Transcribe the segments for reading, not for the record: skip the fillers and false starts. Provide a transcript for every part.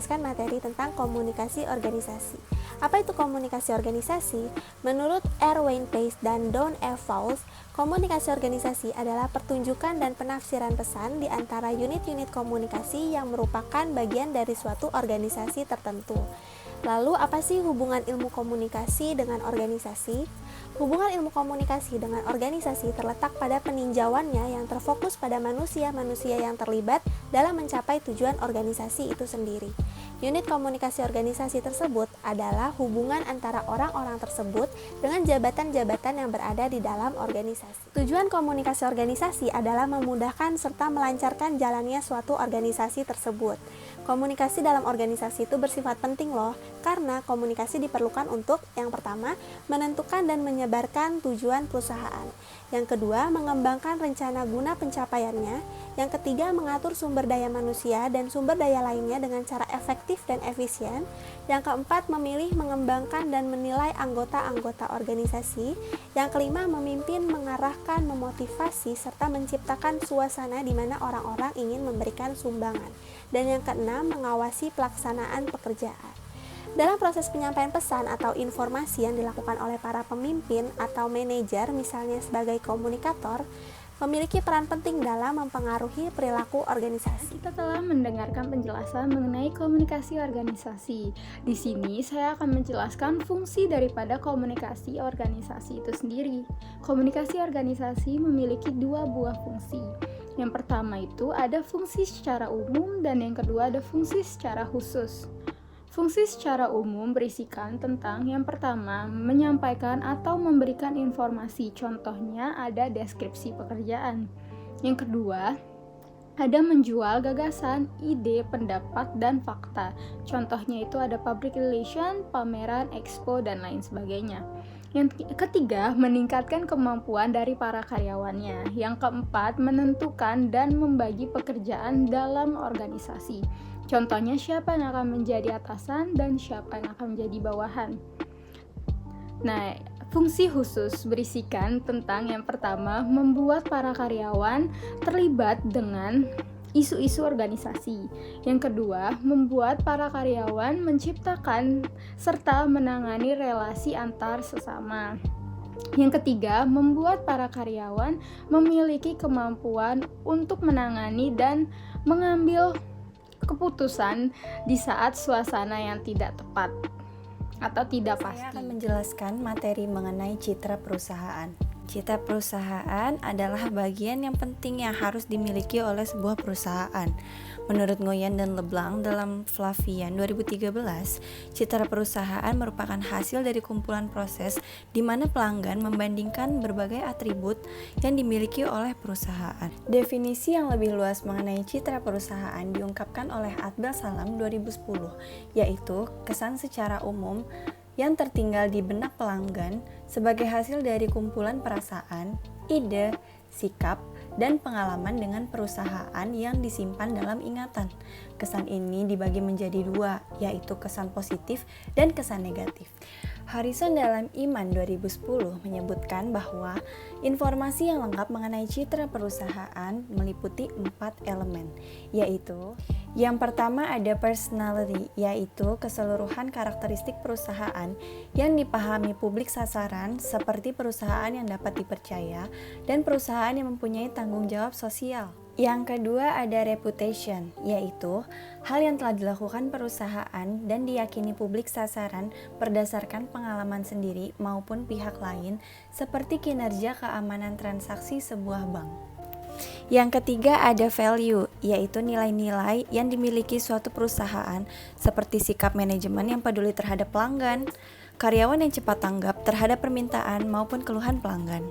menjelaskan materi tentang komunikasi organisasi. Apa itu komunikasi organisasi? Menurut Erwin Pace dan Don F. Fowles, komunikasi organisasi adalah pertunjukan dan penafsiran pesan di antara unit-unit komunikasi yang merupakan bagian dari suatu organisasi tertentu. Lalu, apa sih hubungan ilmu komunikasi dengan organisasi? Hubungan ilmu komunikasi dengan organisasi terletak pada peninjauannya yang terfokus pada manusia-manusia yang terlibat dalam mencapai tujuan organisasi itu sendiri. Unit komunikasi organisasi tersebut adalah hubungan antara orang-orang tersebut dengan jabatan-jabatan yang berada di dalam organisasi. Tujuan komunikasi organisasi adalah memudahkan serta melancarkan jalannya suatu organisasi tersebut. Komunikasi dalam organisasi itu bersifat penting loh, karena komunikasi diperlukan untuk yang pertama, menentukan dan menyebarkan tujuan perusahaan. Yang kedua, mengembangkan rencana guna pencapaiannya. Yang ketiga, mengatur sumber daya manusia dan sumber daya lainnya dengan cara efektif dan efisien. Yang keempat, memilih, mengembangkan dan menilai anggota-anggota organisasi. Yang kelima, memimpin, mengarahkan, memotivasi, serta menciptakan suasana di mana orang-orang ingin memberikan sumbangan. Dan yang keenam, mengawasi pelaksanaan pekerjaan. Dalam proses penyampaian pesan atau informasi yang dilakukan oleh para pemimpin atau manajer, misalnya sebagai komunikator, memiliki peran penting dalam mempengaruhi perilaku organisasi. Kita telah mendengarkan penjelasan mengenai komunikasi organisasi. Di sini saya akan menjelaskan fungsi daripada komunikasi organisasi itu sendiri. Komunikasi organisasi memiliki dua buah fungsi. Yang pertama itu ada fungsi secara umum dan yang kedua ada fungsi secara khusus. Fungsi secara umum berisikan tentang yang pertama, menyampaikan atau memberikan informasi, contohnya ada deskripsi pekerjaan. Yang kedua, ada menjual gagasan, ide, pendapat, dan fakta. Contohnya itu ada public relation, pameran, expo, dan lain sebagainya. Yang ketiga, meningkatkan kemampuan dari para karyawannya. Yang keempat, menentukan dan membagi pekerjaan dalam organisasi. Contohnya siapa yang akan menjadi atasan dan siapa yang akan menjadi bawahan. Nah, fungsi khusus berisikan tentang yang pertama, membuat para karyawan terlibat dengan isu-isu organisasi. Yang kedua, membuat para karyawan menciptakan serta menangani relasi antar sesama. Yang ketiga, membuat para karyawan memiliki kemampuan untuk menangani dan mengambil keputusan di saat suasana yang tidak tepat atau tidak pasti. Saya akan menjelaskan materi mengenai citra perusahaan. Citra perusahaan adalah bagian yang penting yang harus dimiliki oleh sebuah perusahaan. Menurut Nguyen dan LeBlanc dalam Flavian 2013, citra perusahaan merupakan hasil dari kumpulan proses di mana pelanggan membandingkan berbagai atribut yang dimiliki oleh perusahaan. Definisi yang lebih luas mengenai citra perusahaan diungkapkan oleh Atbel Salam 2010, yaitu kesan secara umum yang tertinggal di benak pelanggan sebagai hasil dari kumpulan perasaan, ide, sikap, dan pengalaman dengan perusahaan yang disimpan dalam ingatan. Kesan ini dibagi menjadi dua, yaitu kesan positif dan kesan negatif. Harrison dalam Iman 2010 menyebutkan bahwa informasi yang lengkap mengenai citra perusahaan meliputi 4 elemen, yaitu yang pertama ada personality, yaitu keseluruhan karakteristik perusahaan yang dipahami publik sasaran seperti perusahaan yang dapat dipercaya dan perusahaan yang mempunyai tanggung jawab sosial. Yang kedua ada reputation, yaitu hal yang telah dilakukan perusahaan dan diyakini publik sasaran berdasarkan pengalaman sendiri maupun pihak lain seperti kinerja keamanan transaksi sebuah bank. Yang ketiga ada value, yaitu nilai-nilai yang dimiliki suatu perusahaan seperti sikap manajemen yang peduli terhadap pelanggan, karyawan yang cepat tanggap terhadap permintaan maupun keluhan pelanggan.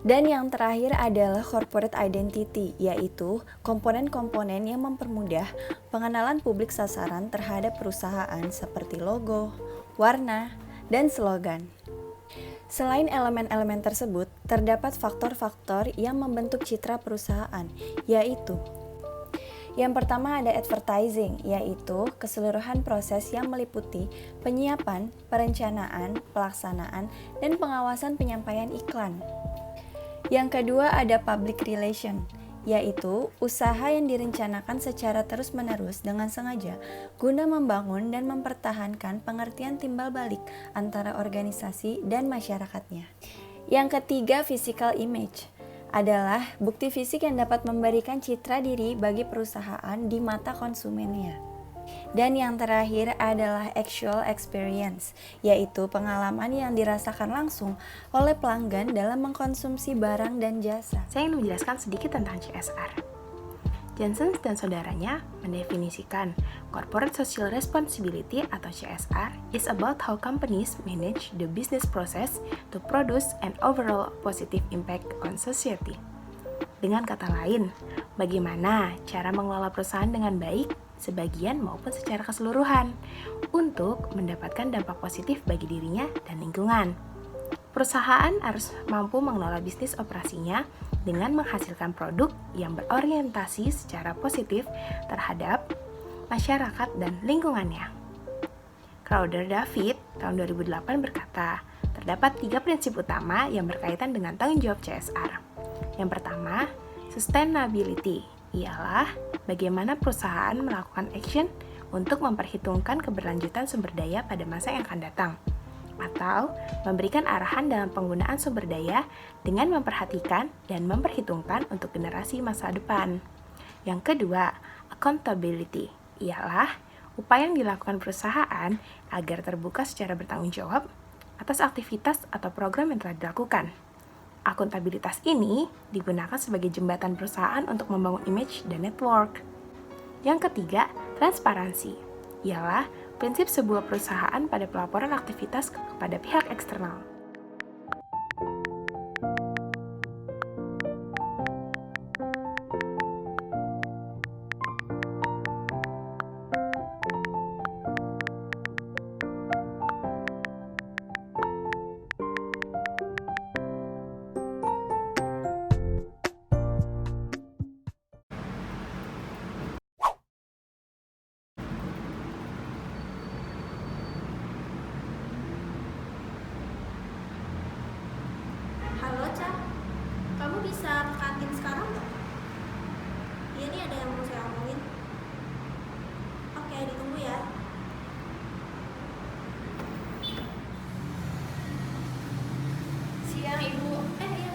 Dan yang terakhir adalah corporate identity, yaitu komponen-komponen yang mempermudah pengenalan publik sasaran terhadap perusahaan seperti logo, warna, dan slogan. Selain elemen-elemen tersebut, terdapat faktor-faktor yang membentuk citra perusahaan, yaitu yang pertama ada advertising, yaitu keseluruhan proses yang meliputi penyiapan, perencanaan, pelaksanaan, dan pengawasan penyampaian iklan. Yang kedua ada public relation, yaitu usaha yang direncanakan secara terus-menerus dengan sengaja guna membangun dan mempertahankan pengertian timbal balik antara organisasi dan masyarakatnya. Yang ketiga, physical image adalah bukti fisik yang dapat memberikan citra diri bagi perusahaan di mata konsumennya. Dan yang terakhir adalah actual experience, yaitu pengalaman yang dirasakan langsung oleh pelanggan dalam mengkonsumsi barang dan jasa. Saya ingin menjelaskan sedikit tentang CSR. Johnson dan saudaranya mendefinisikan Corporate Social Responsibility atau CSR is about how companies manage the business process to produce an overall positive impact on society. Dengan kata lain, bagaimana cara mengelola perusahaan dengan baik, sebagian maupun secara keseluruhan, untuk mendapatkan dampak positif bagi dirinya dan lingkungan. Perusahaan harus mampu mengelola bisnis operasinya dengan menghasilkan produk yang berorientasi secara positif terhadap masyarakat dan lingkungannya. Crowder David tahun 2008 berkata, terdapat 3 prinsip utama yang berkaitan dengan tanggung jawab CSR. Yang pertama, sustainability, ialah bagaimana perusahaan melakukan action untuk memperhitungkan keberlanjutan sumber daya pada masa yang akan datang, atau memberikan arahan dalam penggunaan sumber daya dengan memperhatikan dan memperhitungkan untuk generasi masa depan. Yang kedua, accountability, ialah upaya yang dilakukan perusahaan agar terbuka secara bertanggung jawab atas aktivitas atau program yang telah dilakukan. Akuntabilitas ini digunakan sebagai jembatan perusahaan untuk membangun image dan network. Yang ketiga, transparansi, ialah prinsip sebuah perusahaan pada pelaporan aktivitas kepada pihak eksternal. Halo, Ca. Kamu bisa ke kantin sekarang nggak? Iya nih, ada yang mau saya omongin. Oke, ditunggu ya. Siang, Ibu. Iya,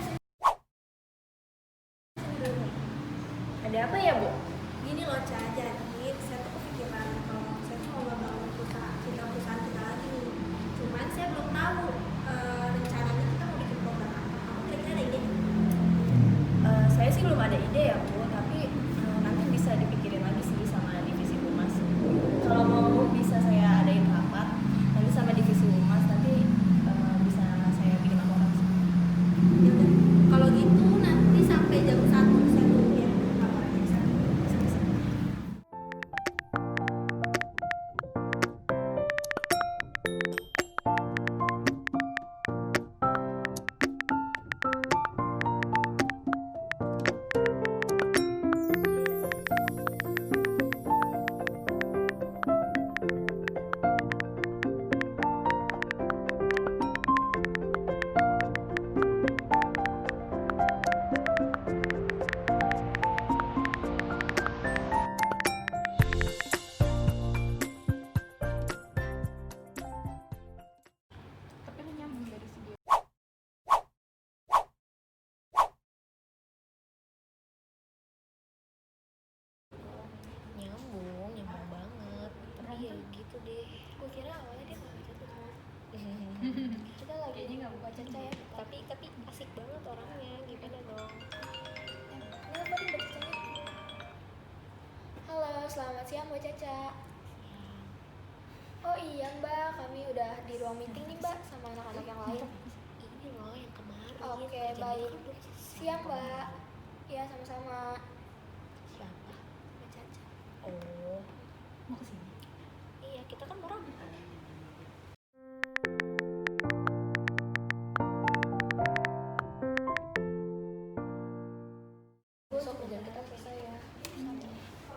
sini dulu. Ada apa ya, Bu? Gini loh, Ca. Jadi, saya tuh kepikiran kalau saya tuh mau ngebangun perusahaan kita lagi nih. Cuman saya belum tahu rencananya kita mau bikin program apa. Kamu kira-kira ada ide? Saya sih belum ada ide ya Bu, tapi nanti bisa dipikirin lagi sih sama divisi humas. Kalau mau bisa saya adain rapat nanti sama divisi humas, nanti bisa saya bikin laporan. Ya udah. Kalau gitu nanti sampai jam 1 saya tunggu ya. Laporannya di sana. Bisa-bisa. Tapi lu nyambung dari segi. Nyambung banget. Tapi ya gitu deh. Gue kira awalnya dia mau baca tuh. Kita lagi Kayaknya nggak buka Caca ya. Tapi asik banget orangnya. Gimana dong? Kenapa nih Mbak Caca? Halo, selamat siang Mbak Caca. Oh iya Mbak, kami udah di ruang meeting nih Mbak sama anak-anak yang lain. Ini loh yang kemarin. Oke, kerjaan baik. baru udah selesai. Siang Mbak. Iya, sama-sama. Siapa? Mbak Caca. Oh, Mau kesini? iya kita kan mau rame. Besok kerjaan kita selesai ya.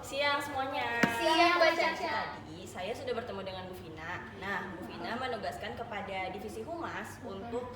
Siang semuanya. Siang Mbak Caca. Tadi saya sudah bertemu dengan Bu Vina. Nah, Bu Vina menugaskan kepada divisi humas untuk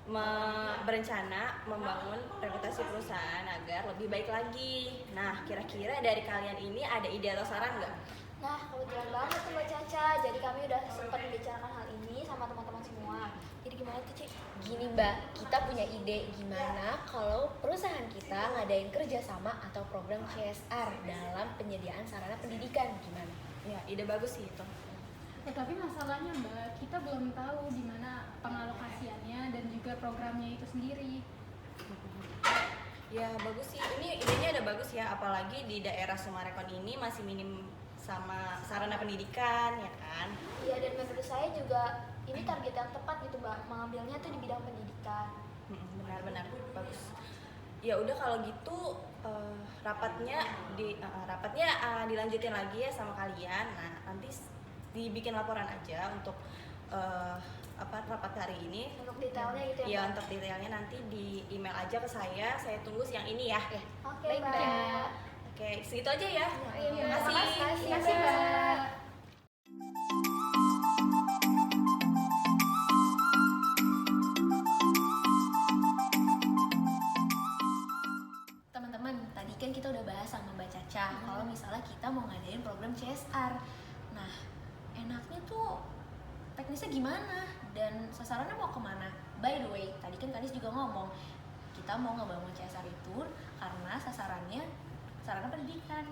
berencana membangun reputasi perusahaan agar lebih baik lagi. Nah, kira-kira dari kalian ini ada ide atau saran nggak? Nah, kebetulan banget tuh Mbak Caca. Jadi kami udah sempat membicarakan hal ini sama teman-teman semua. Jadi gimana tuh, Ci? Gini Mbak, kita punya ide gimana kalau perusahaan kita ngadain kerjasama atau program CSR dalam penyediaan sarana pendidikan, gimana? Ya, ide bagus sih itu. Tapi masalahnya Mbak, kita belum tahu di mana pengalokasiannya dan juga programnya itu sendiri. Ya, bagus sih. Ini idenya ada bagus ya, apalagi di daerah Sumarekon ini masih minim sama sarana pendidikan, ya kan? Iya, dan menurut saya juga ini target yang tepat gitu Mbak, mengambilnya tuh di bidang pendidikan. Benar-benar bagus. Ya udah kalau gitu rapatnya dilanjutin lagi ya sama kalian. Nah, nanti dibikin laporan aja untuk rapat hari ini. Untuk detailnya gitu ya Ya, Mbak? untuk detailnya nanti di email aja ke saya tunggu siang ini ya. Oke, Baik, Mbak. Mbak. Oke, segitu aja ya. Iya, Terima kasih. makasih, Terima kasih Mbak. Teman-teman, tadi kan kita udah bahas sama Mbak Caca kalau misalnya kita mau ngadain program CSR. Nah, enaknya tuh teknisnya gimana dan sasarannya mau kemana? By the way, tadi kan Kadis juga ngomong kita mau ngebangun CSR itu karena sasarannya sarana pendidikan.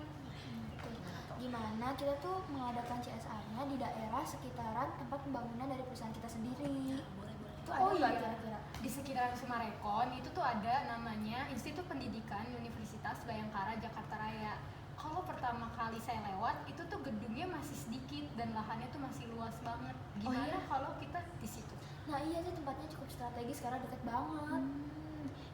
Gimana tuh? Gimana kita tuh mengadakan CSR-nya di daerah sekitaran tempat pembangunan dari perusahaan kita sendiri. Boleh-boleh. Itu ada nggak iya. kira-kira? Di sekitaran Sumarekon itu tuh ada namanya Institut Pendidikan Universitas Bayangkara Jakarta Raya. Kalau pertama kali saya lewat itu tuh gedungnya masih sedikit dan lahannya tuh masih luas banget. Gimana kalau kita di situ? Nah iya sih, tempatnya cukup strategis karena deket banget.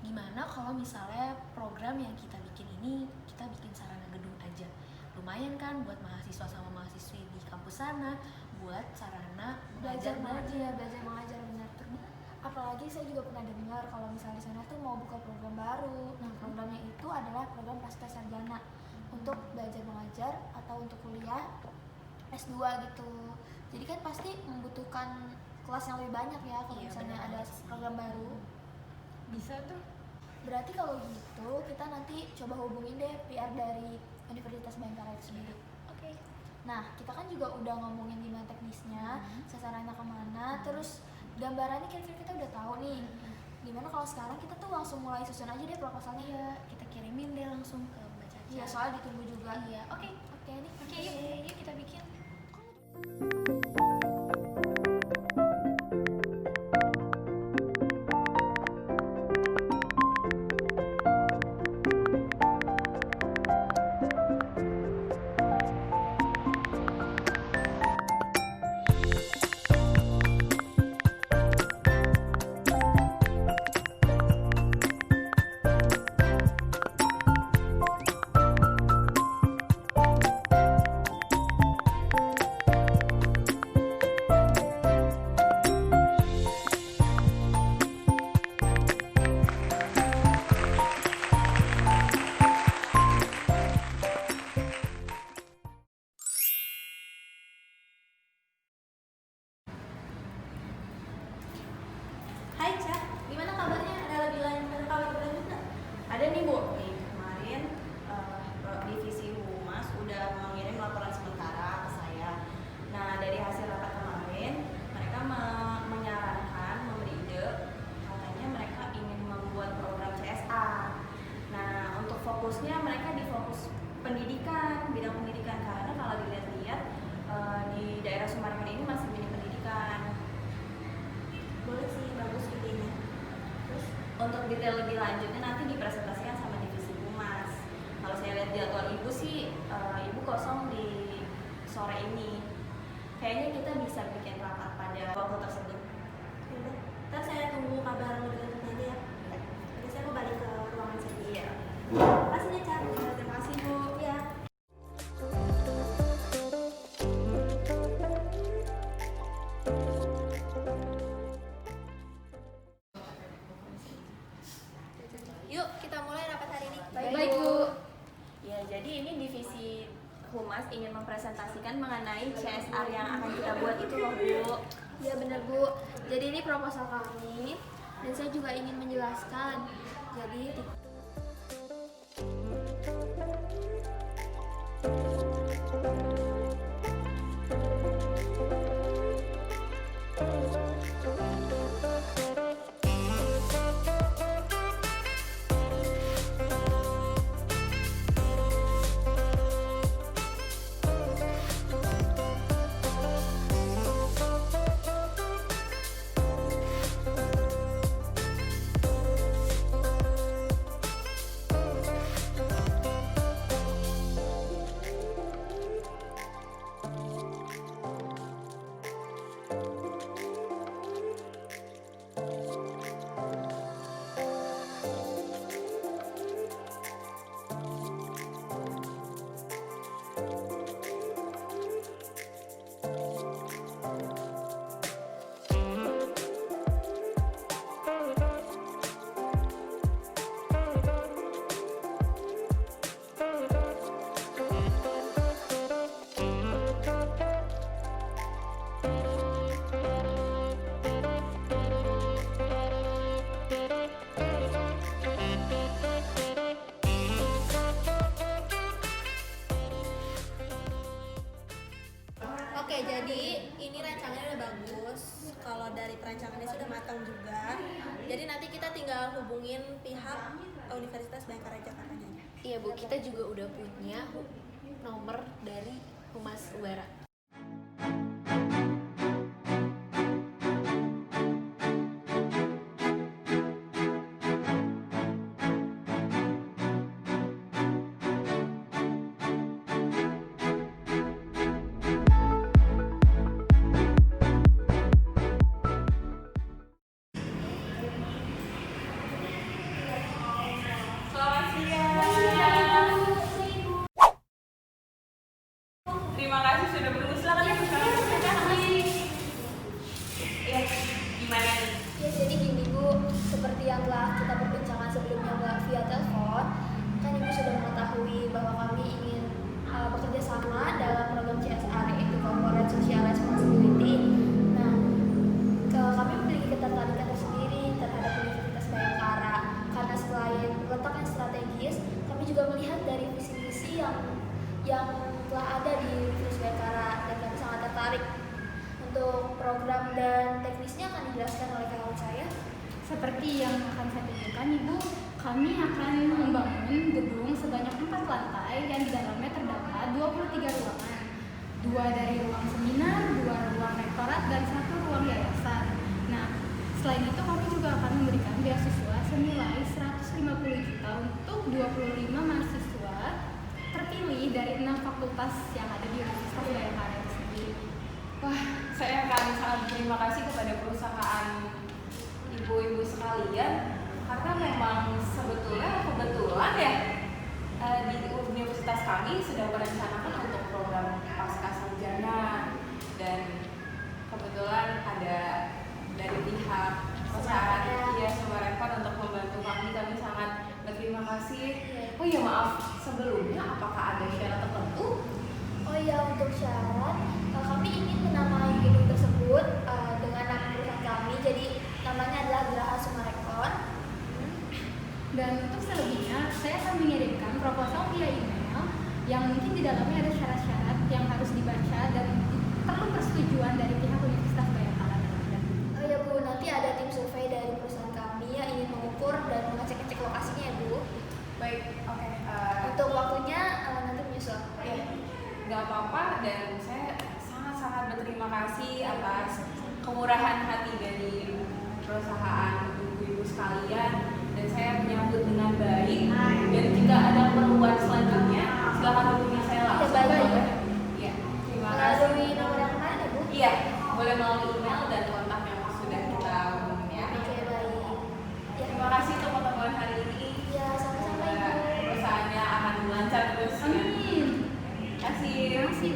Gimana kalau misalnya program yang kita bikin ini kita bikin sarana gedung aja? Lumayan kan buat mahasiswa sama mahasiswi di kampus sana, buat sarana belajar mengajar. mengajar benar. Apalagi saya juga pernah dengar kalau misalnya di sana tuh mau buka program baru. Nah, programnya itu adalah program pasca sarjana untuk belajar mengajar atau untuk kuliah S2 gitu. Jadi kan pasti membutuhkan kelas yang lebih banyak ya kalau Iya, misalnya benar ada banget sih. program baru. Bisa tuh. Berarti kalau gitu kita nanti coba hubungin deh PR dari Universitas Bayangkara itu sendiri. Oke. Nah, kita kan juga udah ngomongin gimana teknisnya, sasarannya kemana, terus gambarannya kira-kira kita udah tahu nih. Gimana kalau sekarang kita tuh langsung mulai susun aja deh proposalnya? Iya, kita kirimin deh langsung ke Mbak Caca. Iya, soalnya ditunggu juga. Iya, oke. Oke nih. Oke, yuk kita bikin. Hai Ca, gimana kabarnya? Ada lebih lanjut nggak? Ada nih Bu, nih kemarin divisi humas udah mengirim laporan sementara ke saya. Nah, dari hasil rapat kemarin mereka menyarankan, memberi ide, katanya mereka ingin membuat program CSR. Nah, untuk fokusnya mereka di fokus pendidikan, bidang pendidikan, karena kalau dilihat-lihat di daerah Sumarekon ini masih minim pendidikan. Boleh sih, bagus idenya. Terus untuk detail lebih lanjutnya nanti dipresentasikan sama divisi humas. Kalau saya lihat jadwal ibu sih, ibu kosong di sore ini. Kayaknya kita bisa bikin rapat pada waktu tersebut. Yaudah, ntar saya tunggu kabar lebih lanjutnya aja ya. Jadi saya mau balik ke ruangan saya. Iya. Makasih nih Ca. Terima kasih Bu. Iya. Yuk kita mulai rapat hari ini. Baik, Bu. Ya, jadi ini divisi humas ingin mempresentasikan mengenai CSR yang akan kita buat itu loh Bu. Iya bener Bu. Jadi ini proposal kami Dan saya juga ingin menjelaskan. Jadi Oke, jadi ini rancangannya udah bagus. Kalau dari perancangannya sudah matang juga. Jadi nanti kita tinggal hubungin pihak Universitas Bhayangkara Jakarta. Iya Bu, kita juga udah punya nomor dari Humas Ubara. Terima kasih sudah menunggu. Silakan ya, Iya, gimana nih? ya jadi gini Bu, seperti yang telah kita perbincangan sebelumnya via telepon, kan Ibu sudah mengetahui bahwa kami ingin bekerja sama dalam program CSR yaitu Corporate Social Responsibility. Nah, kami memiliki ketertarikan tersendiri terhadap Universitas Bhayangkara karena selain letak yang strategis, kami juga melihat dari visi misi yang telah ada di Universitas Bhayangkara dan kami sangat tertarik. Untuk program dan teknisnya akan dijelaskan oleh kawan saya. Seperti yang akan saya tunjukkan Ibu, kami akan membangun gedung sebanyak 4 lantai yang di dalamnya terdapat 23 ruangan. 2 dari ruang seminar, 2 ruang rektorat, dan 1 ruang yayasan. Nah, selain itu kami juga akan memberikan beasiswa senilai 150 juta untuk 25 mahasiswa terpilih dari 6 fakultas yang ada di Universitas Bhayangkara itu sendiri. Wah, saya akan sangat berterima kasih kepada perusahaan ibu-ibu sekalian karena memang kebetulan ya di universitas kami sedang merencanakan untuk program pasca sarjana dan kebetulan ada dari pihak perusahaan Sumarekon untuk membantu kami sangat berterima kasih. Oh iya maaf, sebelumnya apakah ada syarat tertentu? Oh iya, untuk syarat kami ingin menamai gedung tersebut dengan nama perusahaan kami, jadi namanya adalah Geraha Sumarekon. Dan untuk selebihnya, saya akan mengirimkan proposal via email yang mungkin di dalamnya ada syarat-syarat yang harus dibaca dan perlu persetujuan dari pihak Universitas Bhayangkara. Oh iya Bu, nanti ada tim survei dari perusahaan kami yang ingin mengukur dan mengecek-ngecek lokasinya ya Bu. Baik, oke. Untuk waktunya nanti menyusul. Ya, nggak apa-apa dan saya sangat-sangat berterima kasih atas kemurahan hati dari perusahaan ibu-ibu sekalian dan saya menyambut dengan baik dan jika ada perluan selanjutnya silakan hubungi saya langsung. Ya, baik. Ya, terima kasih. Melalui nomor yang mana ya Bu? Iya, boleh melalui email dan kontak yang sudah kita hubungin ya. Oke, baik. Ya, Terima kasih untuk pertemuan hari ini. ya sama-sama Semoga Ibu. perusahaannya akan lancar terus. Ya. Amin. Terima kasih.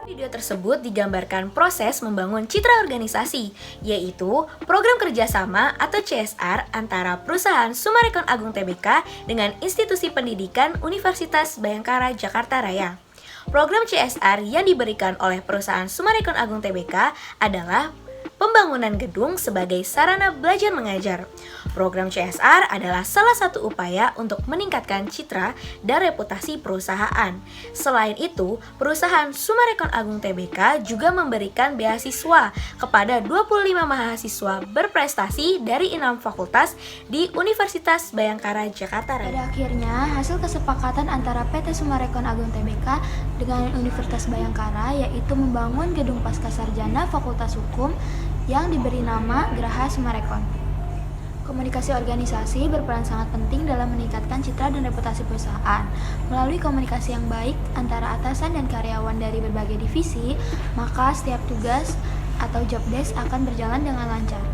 Video tersebut digambarkan proses membangun citra organisasi, yaitu program kerjasama atau CSR antara perusahaan Sumarekon Agung Tbk dengan institusi pendidikan Universitas Bhayangkara Jakarta Raya. Program CSR yang diberikan oleh perusahaan Sumarekon Agung Tbk adalah pembangunan gedung sebagai sarana belajar mengajar. Program CSR adalah salah satu upaya untuk meningkatkan citra dan reputasi perusahaan. Selain itu, perusahaan Summarecon Agung Tbk juga memberikan beasiswa kepada 25 mahasiswa berprestasi dari 6 fakultas di Universitas Bhayangkara Jakarta Raya. Pada akhirnya, hasil kesepakatan antara PT Summarecon Agung Tbk dengan Universitas Bhayangkara yaitu membangun gedung Pascasarjana Fakultas Hukum yang diberi nama Geraha Summarecon. Komunikasi organisasi berperan sangat penting dalam meningkatkan citra dan reputasi perusahaan. Melalui komunikasi yang baik antara atasan dan karyawan dari berbagai divisi, maka setiap tugas atau job desk akan berjalan dengan lancar.